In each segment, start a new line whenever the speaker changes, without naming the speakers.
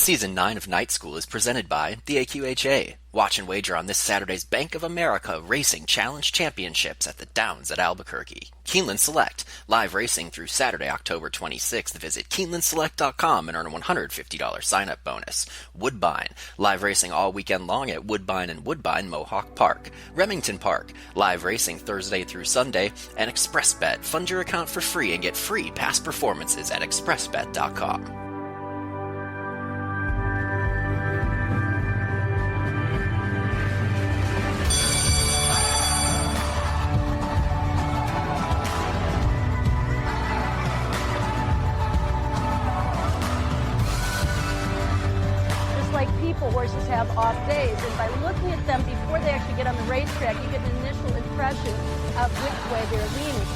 Season 9 of Night School is presented by the AQHA. Watch and wager on this Saturday's Bank of America Racing Challenge Championships at the Downs at Albuquerque. Keeneland Select, live racing through Saturday, October 26th. Visit KeenelandSelect.com and earn a $150 sign-up bonus. Woodbine, live racing all weekend long at Woodbine and Woodbine Mohawk Park. Remington Park, live racing Thursday through Sunday. And ExpressBet, fund your account for free and get free past performances at ExpressBet.com.
Horses have off days, and by looking at them before they actually get on the racetrack, you get an initial impression of which way they're leaning.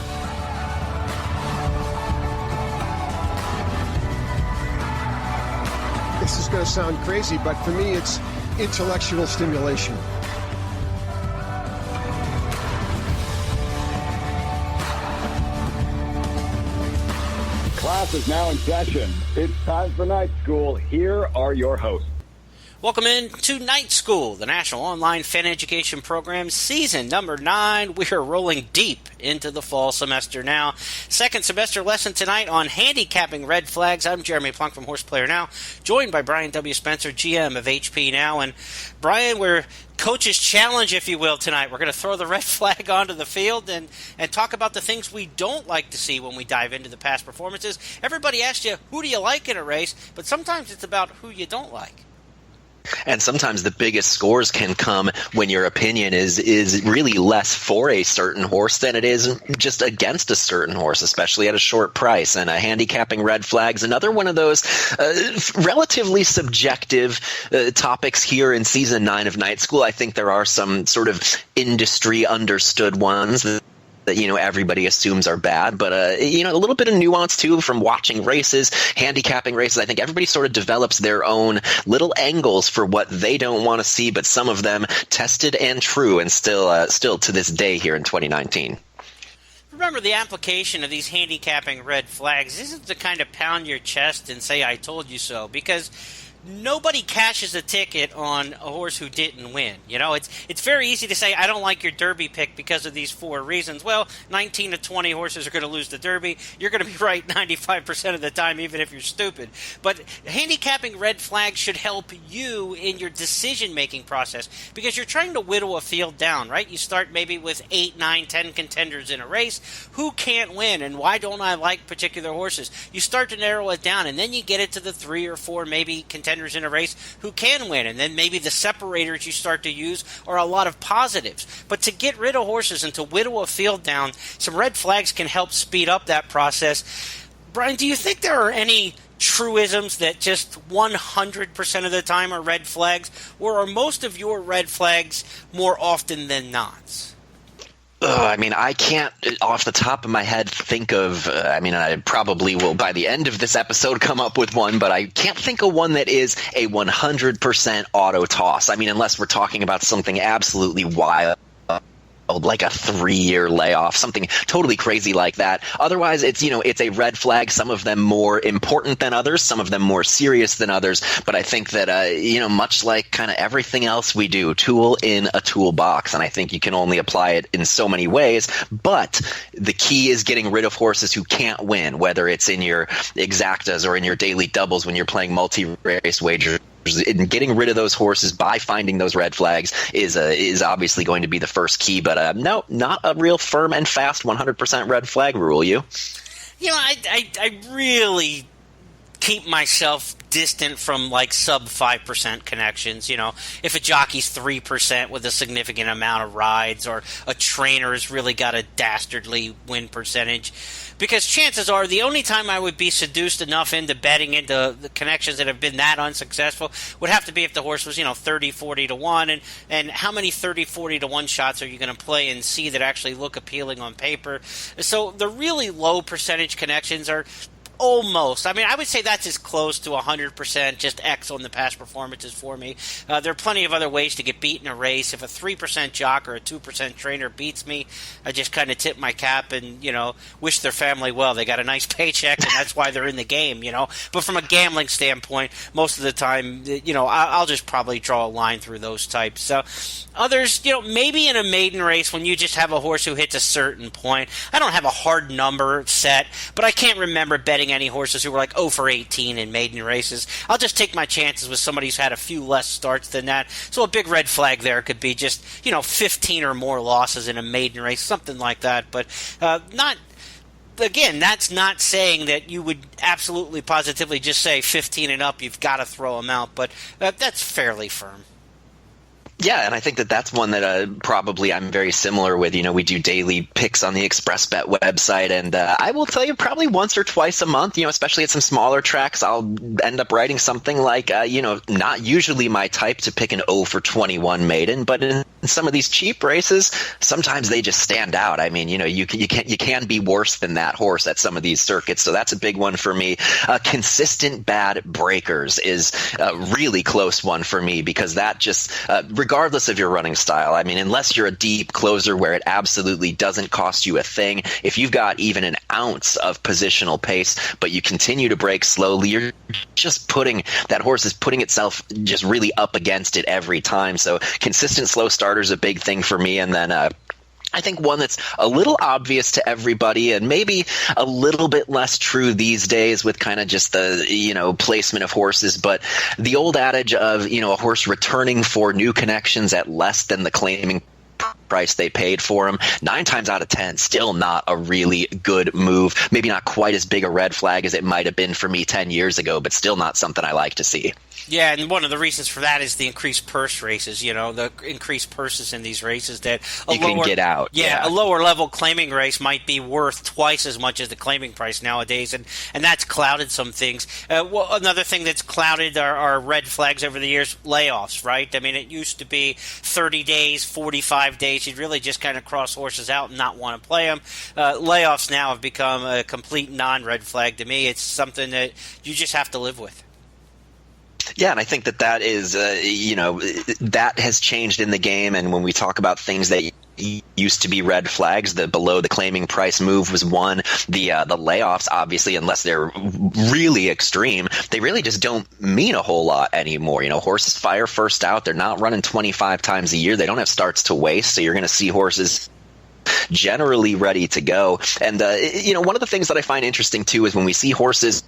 This is going to sound crazy, but for me, it's intellectual stimulation.
Class is now in session. It's time for Night School. Here are your hosts.
Welcome in to Night School, the National Online Fan Education Program, season number 9. We are rolling deep into the fall semester now. Second semester lesson tonight on handicapping red flags. I'm Jeremy Plonk from Horseplayer Now, joined by Brian W. Spencer, GM of HP Now. And Brian, we're coach's challenge, if you will, tonight. We're going to throw the red flag onto the field and talk about the things we don't like to see when we dive into the past performances. Everybody asks you, who do you like in a race? But sometimes it's about who you don't like.
And sometimes the biggest scores can come when your opinion is really less for a certain horse than it is just against a certain horse, especially at a short price. And handicapping red flags, another one of those relatively subjective topics here in Season 9 of Night School. I think there are some sort of industry understood ones that everybody assumes are bad, but a little bit of nuance too from watching races, handicapping races. I think everybody sort of develops their own little angles for what they don't want to see, but some of them tested and true, and still to this day here in 2019.
Remember, the application of these handicapping red flags isn't to kind of pound your chest and say, I told you so, because nobody cashes a ticket on a horse who didn't win. It's very easy to say, I don't like your Derby pick because of these 4 reasons. Well, 19 to 20 horses are going to lose the Derby. You're going to be right 95% of the time, even if you're stupid. But handicapping red flags should help you in your decision-making process, because you're trying to whittle a field down, right? You start maybe with 8, 9, 10 contenders in a race. Who can't win, and why don't I like particular horses? You start to narrow it down, and then you get it to the 3 or 4 maybe contenders in a race who can win, and then maybe the separators you start to use are a lot of positives. But to get rid of horses and to whittle a field down, some red flags can help speed up that process. Brian, do you think there are any truisms that just 100% of the time are red flags, or are most of your red flags more often than not?
I can't, off the top of my head, think of, I probably will, by the end of this episode, come up with one, but I can't think of one that is a 100% auto toss. Unless we're talking about something absolutely wild, like a 3-year layoff, something totally crazy like that. Otherwise, it's a red flag, some of them more important than others, some of them more serious than others. But I think that, much like kind of everything else we do, tool in a toolbox. And I think you can only apply it in so many ways. But the key is getting rid of horses who can't win, whether it's in your exactas or in your daily doubles when you're playing multi-race wagers. And getting rid of those horses by finding those red flags is obviously going to be the first key. But no, not a real firm and fast 100% red flag rule.
I really keep myself distant from sub 5% connections. If a jockey's 3% with a significant amount of rides, or a trainer has really got a dastardly win percentage. Because chances are the only time I would be seduced enough into betting into the connections that have been that unsuccessful would have to be if the horse was, 30, 40 to 1. And how many 30, 40 to 1 shots are you going to play and see that actually look appealing on paper? So the really low percentage connections are Almost. I mean, I would say that's as close to 100%, just X on the past performances for me. There are plenty of other ways to get beat in a race. If a 3% jock or a 2% trainer beats me, I just kind of tip my cap and, wish their family well. They got a nice paycheck, and that's why they're in the game, But from a gambling standpoint, most of the time, I'll just probably draw a line through those types. So others, maybe in a maiden race when you just have a horse who hits a certain point. I don't have a hard number set, but I can't remember betting any horses who were like 0 for 18 in maiden races. I'll just take my chances with somebody who's had a few less starts than that. So a big red flag there could be just, 15 or more losses in a maiden race, something like that. But not... Again, that's not saying that you would absolutely positively just say 15 and up, you've got to throw them out, but that's fairly firm.
Yeah, and I think that that's one that probably I'm very similar with. We do daily picks on the ExpressBet website, and I will tell you probably once or twice a month, especially at some smaller tracks, I'll end up writing something like, not usually my type to pick an 0 for 21 maiden, but in some of these cheap races, sometimes they just stand out. I mean, you can be worse than that horse at some of these circuits, so that's a big one for me. Consistent bad breakers is a really close one for me because that just regardless of your running style, I mean, unless you're a deep closer where it absolutely doesn't cost you a thing, if you've got even an ounce of positional pace, but you continue to break slowly, you're just that horse is putting itself just really up against it every time. So consistent slow starter is a big thing for me. And then I think one that's a little obvious to everybody and maybe a little bit less true these days with kind of just the, placement of horses, but the old adage of, a horse returning for new connections at less than the claiming price they paid for him, 9 times out of 10, still not a really good move. Maybe not quite as big a red flag as it might have been for me 10 years ago, but still not something I like to see.
Yeah, and one of the reasons for that is the increased purse races, the increased purses in these races that
you can get out.
Yeah, a lower level claiming race might be worth twice as much as the claiming price nowadays, and that's clouded some things. Another thing that's clouded are red flags over the years, layoffs, right? I mean, it used to be 30 days, 45 days. You'd really just kind of cross horses out and not want to play them. Layoffs now have become a complete non-red flag to me. It's something that you just have to live with.
Yeah, and I think that is, that has changed in the game. And when we talk about things that used to be red flags, the below the claiming price move was one. The layoffs, obviously, unless they're really extreme, they really just don't mean a whole lot anymore. Horses fire first out. They're not running 25 times a year. They don't have starts to waste. So you're going to see horses generally ready to go. And, one of the things that I find interesting, too, is when we see horses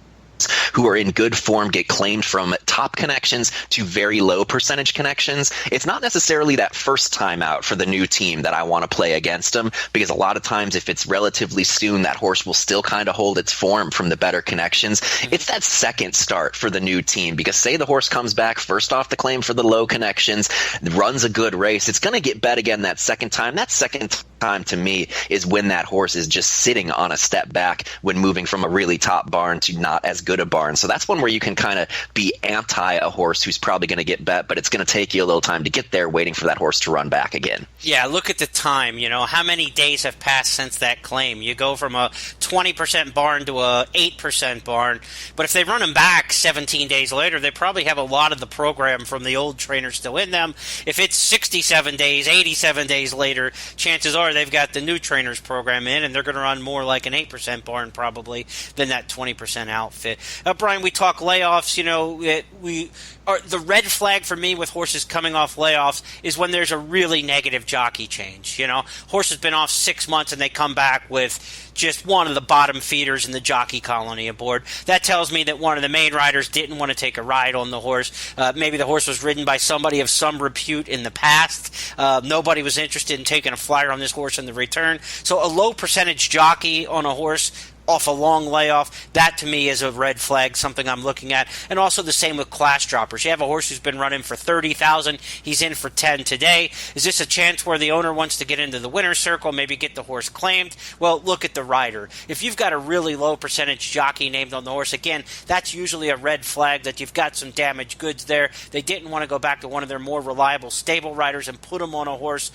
who are in good form get claimed from top connections to very low percentage connections, it's not necessarily that first time out for the new team that I want to play against them, because a lot of times if it's relatively soon, that horse will still kind of hold its form from the better connections. It's that second start for the new team, because say the horse comes back first off the claim for the low connections, runs a good race, it's going to get bet again that second time. That second time to me is when that horse is just sitting on a step back when moving from a really top barn to not as good a barn. So that's one where you can kind of be anti a horse who's probably going to get bet, but it's going to take you a little time to get there, waiting for that horse to run back again.
Yeah, look at the time. How many days have passed since that claim? You go from a 20% barn to a 8% barn, but if they run them back 17 days later, they probably have a lot of the program from the old trainer still in them. If it's 67 days, 87 days later, chances are they've got the new trainer's program in, and they're going to run more like an 8% barn probably than that 20% outfit. Brian, we talk layoffs. The red flag for me with horses coming off layoffs is when there's a really negative jockey change. Horse has been off 6 months and they come back with just one of the bottom feeders in the jockey colony aboard. That tells me that one of the main riders didn't want to take a ride on the horse. Maybe the horse was ridden by somebody of some repute in the past. Nobody was interested in taking a flyer on this horse in the return. So a low percentage jockey on a horse off a long layoff, that to me is a red flag, something I'm looking at. And also the same with class droppers. You have a horse who's been running for 30,000, he's in for 10 today. Is this a chance where the owner wants to get into the winner's circle, maybe get the horse claimed? Well, look at the rider. If you've got a really low percentage jockey named on the horse, again, that's usually a red flag that you've got some damaged goods there. They didn't want to go back to one of their more reliable stable riders and put him on a horse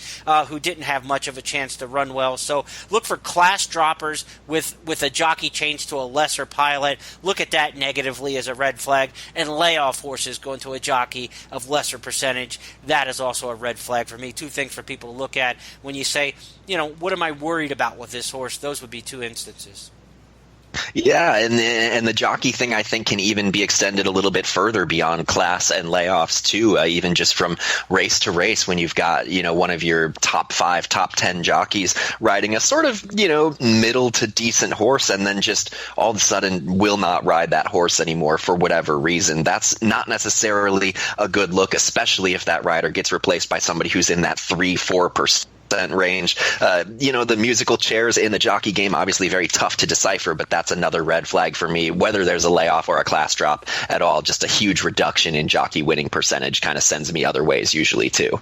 who didn't have much of a chance to run well. So look for class droppers with a jockey change to a lesser pilot, look at that negatively as a red flag. And layoff horses going to a jockey of lesser percentage, that is also a red flag for me. Two things for people to look at when you say, what am I worried about with this horse? Those would be two instances.
Yeah, and the jockey thing, I think, can even be extended a little bit further beyond class and layoffs too. Even just from race to race, when you've got one of your top 5, top 10 jockeys riding a sort of middle to decent horse, and then just all of a sudden will not ride that horse anymore for whatever reason. That's not necessarily a good look, especially if that rider gets replaced by somebody who's in that 3-4% range. The musical chairs in the jockey game, obviously very tough to decipher, but that's another red flag for me, whether there's a layoff or a class drop at all. Just a huge reduction in jockey winning percentage kind of sends me other ways usually too.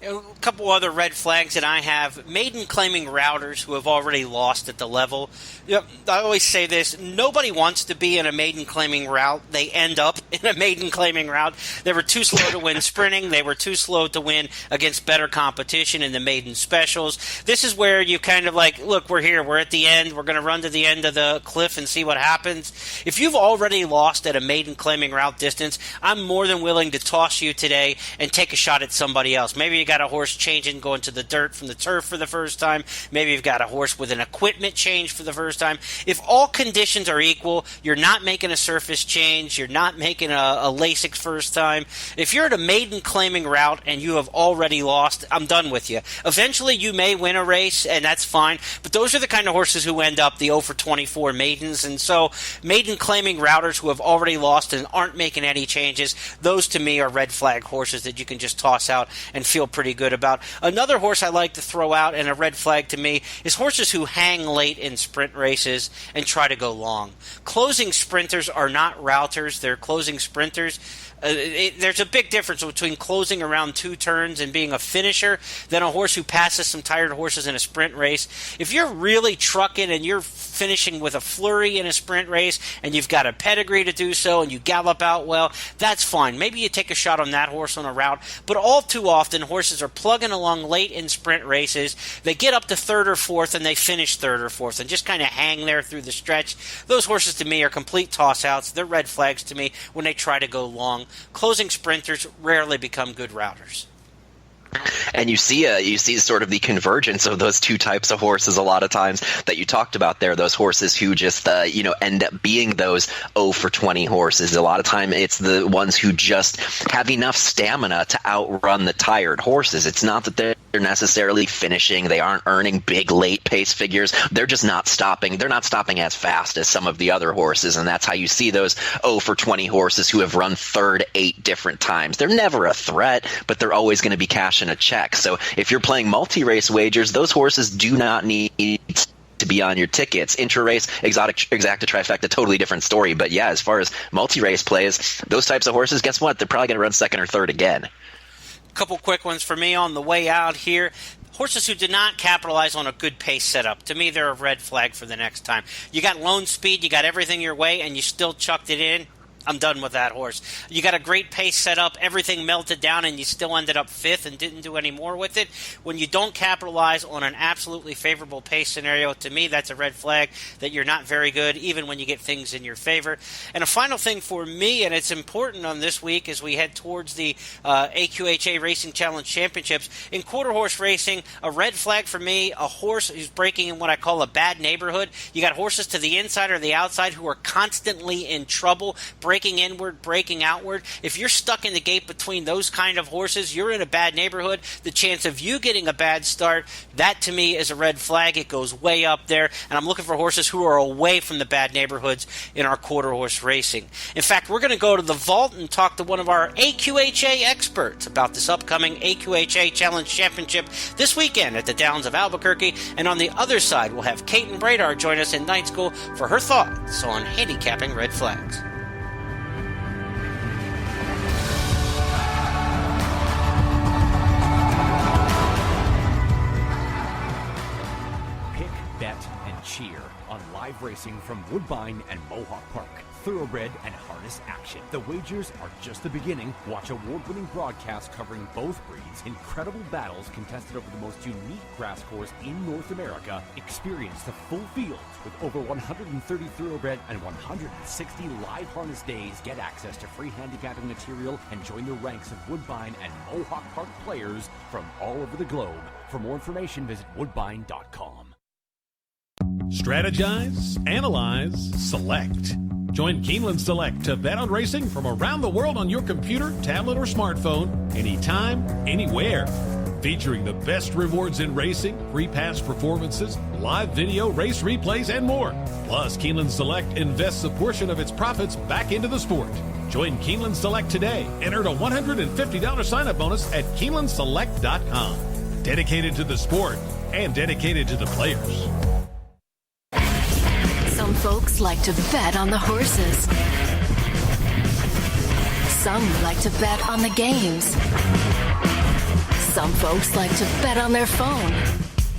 A couple other red flags that I have: maiden claiming routers who have already lost at the level. I always say this: nobody wants to be in a maiden claiming route. They end up in a maiden claiming route. They were too slow to win sprinting. They were too slow to win against better competition in the maiden specials. This is where you kind of look, we're here. We're at the end. We're going to run to the end of the cliff and see what happens. If you've already lost at a maiden claiming route distance, I'm more than willing to toss you today and take a shot at somebody else. Maybe you got a horse changing, going to the dirt from the turf for the first time. Maybe you've got a horse with an equipment change for the first time. If all conditions are equal, you're not making a surface change, you're not making a Lasix first time. If you're at a maiden claiming route and you have already lost, I'm done with you. Eventually you may win a race, and that's fine, but those are the kind of horses who end up the 0 for 24 maidens. And so maiden claiming routers who have already lost and aren't making any changes, those to me are red flag horses that you can just toss out and feel pretty good about. Another horse I like to throw out, and a red flag to me, is horses who hang late in sprint races and try to go long. Closing sprinters are not routers, they're closing sprinters. There's a big difference between closing around 2 turns and being a finisher than a horse who passes some tired horses in a sprint race. If you're really trucking and you're finishing with a flurry in a sprint race and you've got a pedigree to do so and you gallop out well, that's fine. Maybe you take a shot on that horse on a route, but all too often horses are plugging along late in sprint races. They get up to 3rd or 4th and they finish 3rd or 4th and just kind of hang there through the stretch. Those horses to me are complete toss-outs. They're red flags to me when they try to go long. Closing sprinters rarely become good routers.
And you see sort of the convergence of those two types of horses a lot of times that you talked about there. Those horses who just end up being those 0 for 20 horses. A lot of time it's the ones who just have enough stamina to outrun the tired horses. It's not that they're necessarily finishing. They aren't earning big late pace figures. They're just not stopping. They're not stopping as fast as some of the other horses, and that's how you see those 0 for 20 horses who have run third 8 different times. They're never a threat, but they're always going to be cashing a check. So if you're playing multi-race wagers, those horses do not need to be on your tickets. Intra-race, exacta, trifecta, totally different story. But yeah, as far as multi-race plays, those types of horses, guess what? They're probably going to run 2nd or 3rd again.
Couple quick ones for me on the way out here. Horses who did not capitalize on a good pace setup. To me, they're a red flag for the next time. You got lone speed, you got everything your way, and you still chucked it in. I'm done with that horse. You got a great pace set up, everything melted down, and you still ended up 5th and didn't do any more with it. When you don't capitalize on an absolutely favorable pace scenario, to me, that's a red flag that you're not very good, even when you get things in your favor. And a final thing for me, and it's important on this week as we head towards the AQHA Racing Challenge Championships, in quarter horse racing, a red flag for me, a horse who's breaking in what I call a bad neighborhood. You got horses to the inside or the outside who are constantly in trouble, breaking inward, breaking outward. If you're stuck in the gate between those kind of horses, you're in a bad neighborhood. The chance of you getting a bad start, that to me is a red flag. It goes way up there, and I'm looking for horses who are away from the bad neighborhoods in our quarter horse racing. In fact, we're going to go to the vault and talk to one of our AQHA experts about this upcoming AQHA Challenge Championship this weekend at the Downs of Albuquerque, and on the other side, we'll have Caton Bredar join us in night school for her thoughts on handicapping red flags.
Bet and cheer on live racing from Woodbine and Mohawk Park. thoroughbred and harness action. The wagers are just the beginning. Watch award-winning broadcasts covering both breeds, incredible battles contested over the most unique grass course in North America. Experience the full fields with over 130 thoroughbred and 160 live harness days. Get access to free handicapping material and join the ranks of Woodbine and Mohawk Park players from all over the globe. For more information, visit woodbine.com.
Strategize, analyze, select. Join Keeneland Select to bet on racing from around the world on your computer, tablet, or smartphone, anytime, anywhere. Featuring the best rewards in racing, free past performances, live video, race replays, and more. Plus, Keeneland Select invests a portion of its profits back into the sport. Join Keeneland Select today and earn a $150 sign-up bonus at KeenelandSelect.com. Dedicated to the sport and dedicated to the players.
Some folks like to bet on the horses. Some like to bet on the games. Some folks like to bet on their phone.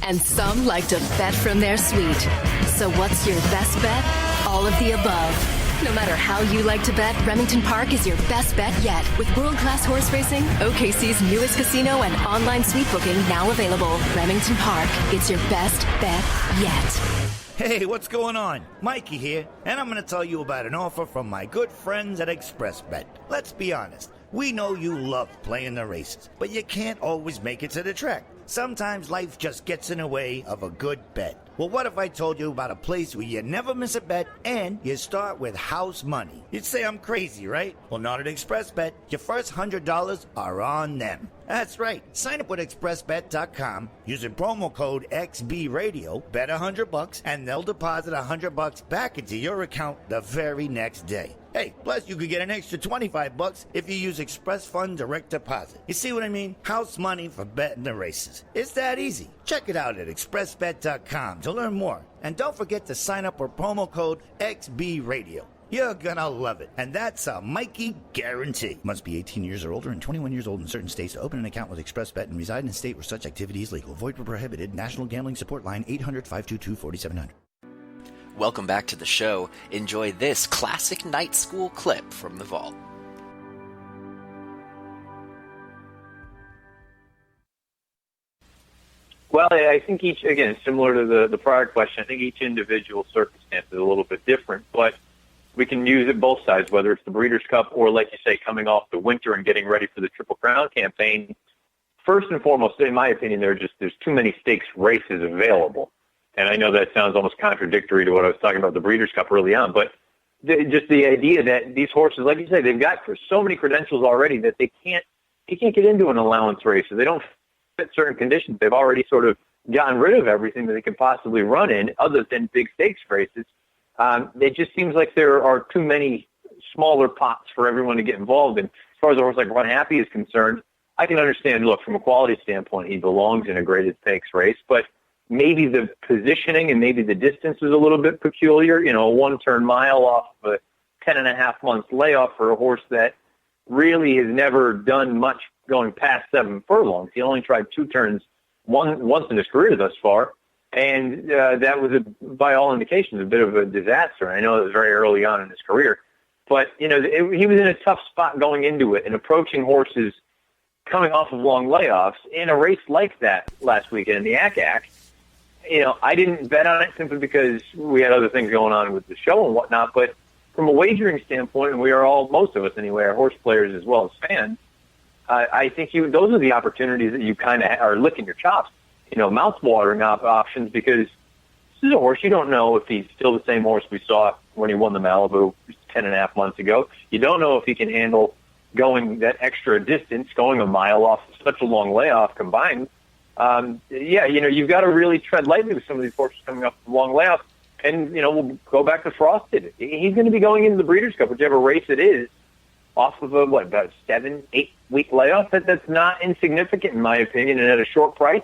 And some like to bet from their suite. So what's your best bet? All of the above. No matter how you like to bet, Remington Park is your best bet yet. With world-class horse racing, OKC's newest casino, and online suite booking now available. Remington Park, it's your best bet yet.
Hey, what's going on? Mikey here, and I'm going to tell you about an offer from my good friends at ExpressBet. Let's be honest, we know you love playing the races, but you can't always make it to the track. Sometimes life just gets in the way of a good bet. Well, what if I told you about a place where you never miss a bet and you start with house money? You'd say I'm crazy, right? Well, not at ExpressBet. Your first $100 are on them. That's right. Sign up with expressbet.com using promo code XBRadio, bet $100, and they'll deposit $100 back into your account the very next day. Hey, plus you could get an extra $25 if you use Express Fund Direct Deposit. You see what I mean? House money for betting the races. It's that easy. Check it out at expressbet.com to learn more. And don't forget to sign up with promo code XBRadio. You're gonna love it. And that's a Mikey guarantee. Must be 18 years or older and 21 years old in certain states to open an account with ExpressBet and reside in a state where such activity is legal. Void where prohibited. National Gambling Support Line 800-522-4700.
Welcome back to the show. Enjoy this classic night school clip from the vault.
Well, I think each, again, similar to the prior question, I think each individual circumstance is a little bit different, but we can use it both sides, whether it's the Breeders' Cup or, like you say, coming off the winter and getting ready for the Triple Crown campaign. First and foremost, in my opinion, there's too many stakes races available. And I know that sounds almost contradictory to what I was talking about the Breeders' Cup early on, but just the idea that these horses, like you say, they've got for so many credentials already that they can't get into an allowance race. So they don't fit certain conditions. They've already sort of gotten rid of everything that they could possibly run in other than big stakes races. It just seems like there are too many smaller pots for everyone to get involved in. As far as a horse like Run Happy is concerned, I can understand, look, from a quality standpoint, he belongs in a graded stakes race, but maybe the positioning and maybe the distance is a little bit peculiar. You know, a one-turn mile off of a 10.5 months layoff for a horse that really has never done much going past 7 furlongs. He only tried 2 turns once in his career thus far, and that was, by all indications, a bit of a disaster. I know it was very early on in his career, but you know he was in a tough spot going into it and approaching horses coming off of long layoffs in a race like that last weekend in the ACAC. You know, I didn't bet on it simply because we had other things going on with the show and whatnot, but from a wagering standpoint, and we are all, most of us anyway, are horse players as well as fans, I think those are the opportunities that you kind of are licking your chops, you know, mouth-watering options, because this is a horse, you don't know if he's still the same horse we saw when he won the Malibu 10.5 months ago. You don't know if he can handle going that extra distance, going a mile off such a long layoff combined. Yeah, you know, you've got to really tread lightly with some of these horses coming up from long layoffs. And, you know, we'll go back to Frosted. He's going to be going into the Breeders' Cup, whichever race it is, off of about 7-8 week layoff. That's not insignificant, in my opinion, and at a short price,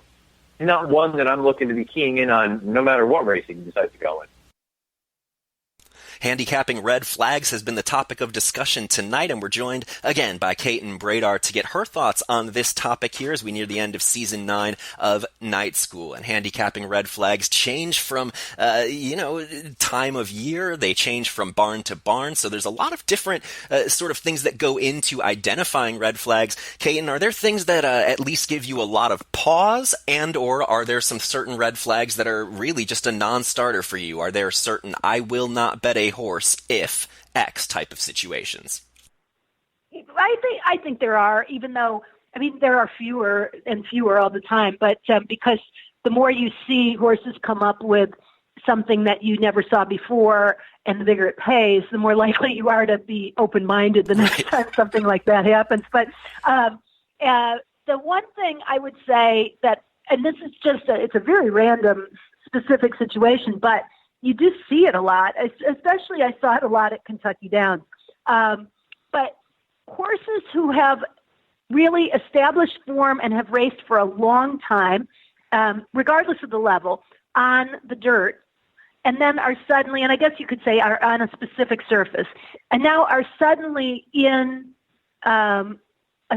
not one that I'm looking to be keying in on no matter what race he decides to go in.
Handicapping red flags has been the topic of discussion tonight, and we're joined again by Caton Bredar to get her thoughts on this topic here as we near the end of Season 9 of Night School. And handicapping red flags change from, time of year. They change from barn to barn. So there's a lot of different sort of things that go into identifying red flags. Caton, are there things that at least give you a lot of pause, and or are there some certain red flags that are really just a non-starter for you? Are there certain I will not bet a horse if X type of situations?
I think there are, even though, there are fewer and fewer all the time, but because the more you see horses come up with something that you never saw before and the bigger it pays, the more likely you are to be open-minded the next time something like that happens. But the one thing I would say that, and this is just it's a very random specific situation, but you do see it a lot, especially I saw it a lot at Kentucky Downs. But horses who have really established form and have raced for a long time, regardless of the level, on the dirt, and then are suddenly, and I guess you could say are on a specific surface, and now are suddenly in a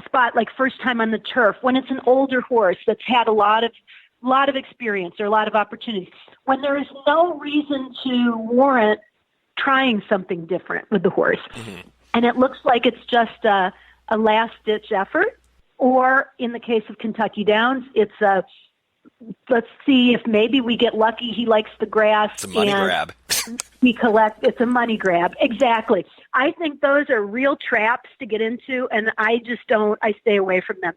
spot like first time on the turf, when it's an older horse that's had a lot of experience or a lot of opportunities, when there is no reason to warrant trying something different with the horse. Mm-hmm. And it looks like it's just a last-ditch effort, or in the case of Kentucky Downs, it's let's see if maybe we get lucky. He likes the grass.
It's a money grab.
It's a money grab. Exactly. I think those are real traps to get into, and I stay away from them.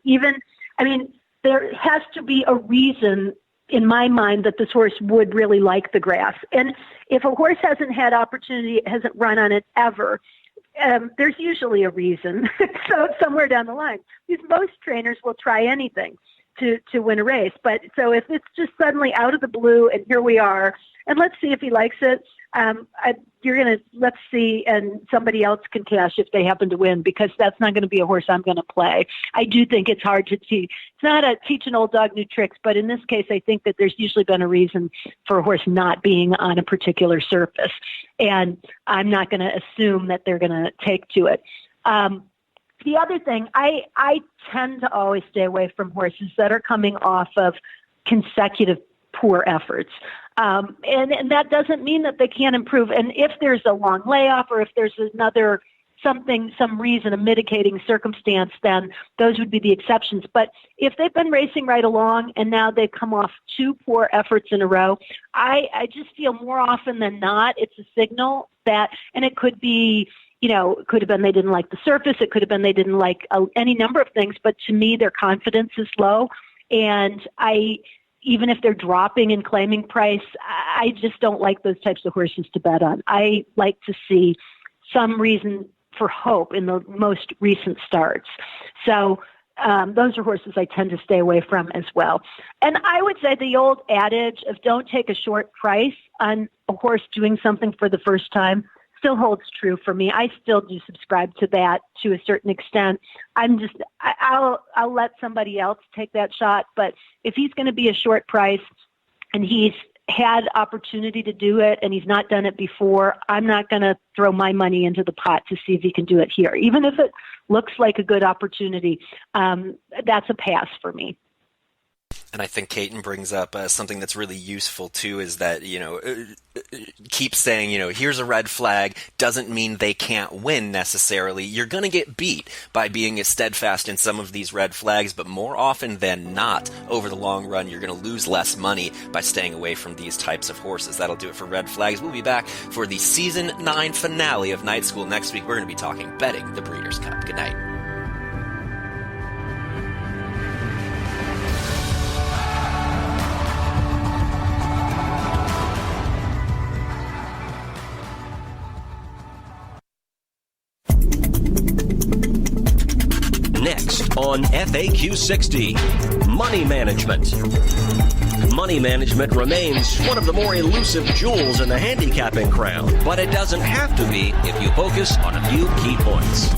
There has to be a reason in my mind that this horse would really like the grass. And if a horse hasn't had opportunity, hasn't run on it ever, there's usually a reason. So somewhere down the line, because most trainers will try anything to win a race. But so if it's just suddenly out of the blue and here we are, and let's see if he likes it, let's see, and somebody else can cash if they happen to win, because that's not going to be a horse I'm going to play. I do think it's hard to teach. It's not a teach an old dog new tricks, but in this case, I think that there's usually been a reason for a horse not being on a particular surface. And I'm not going to assume that they're going to take to it. The other thing, I tend to always stay away from horses that are coming off of consecutive poor efforts. And that doesn't mean that they can't improve. And if there's a long layoff, or if there's some reason, a mitigating circumstance, then those would be the exceptions. But if they've been racing right along and now they've come off 2 poor efforts in a row, I just feel more often than not, it's a signal that, and it could be, it could have been they didn't like the surface. It could have been they didn't like any number of things. But to me, their confidence is low. And even if they're dropping and claiming price, I just don't like those types of horses to bet on. I like to see some reason for hope in the most recent starts. So those are horses I tend to stay away from as well. And I would say the old adage of don't take a short price on a horse doing something for the first time still holds true for me. I still do subscribe to that to a certain extent. I'll let somebody else take that shot, but if he's going to be a short price and he's had opportunity to do it and he's not done it before, I'm not going to throw my money into the pot to see if he can do it here. Even if it looks like a good opportunity, that's a pass for me.
And I think Caton brings up something that's really useful too, is that, keep saying, here's a red flag doesn't mean they can't win necessarily. You're going to get beat by being as steadfast in some of these red flags, but more often than not, over the long run, you're going to lose less money by staying away from these types of horses. That'll do it for red flags. We'll be back for the Season 9 finale of Night School next week. We're going to be talking betting the Breeders' Cup. Good night.
Next on FAQ 60, money management. Money management remains one of the more elusive jewels in the handicapping crown, but it doesn't have to be if you focus on a few key points.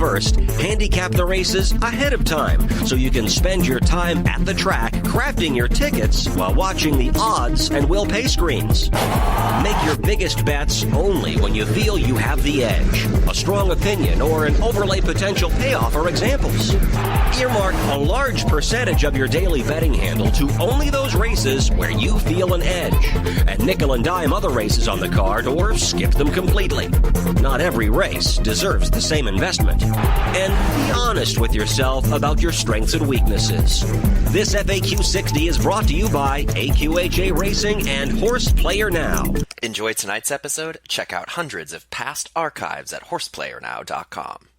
first, handicap the races ahead of time so you can spend your time at the track crafting your tickets while watching the odds and will pay screens. Make your biggest bets only when you feel you have the edge. A strong opinion or an overlay potential payoff are examples. Earmark a large percentage of your daily betting handle to only those races where you feel an edge, and nickel and dime other races on the card or skip them completely. Not every race deserves the same investment. And be honest with yourself about your strengths and weaknesses. This FAQ 60 is brought to you by AQHA Racing and Horse Player Now.
Enjoy tonight's episode? Check out hundreds of past archives at horseplayernow.com.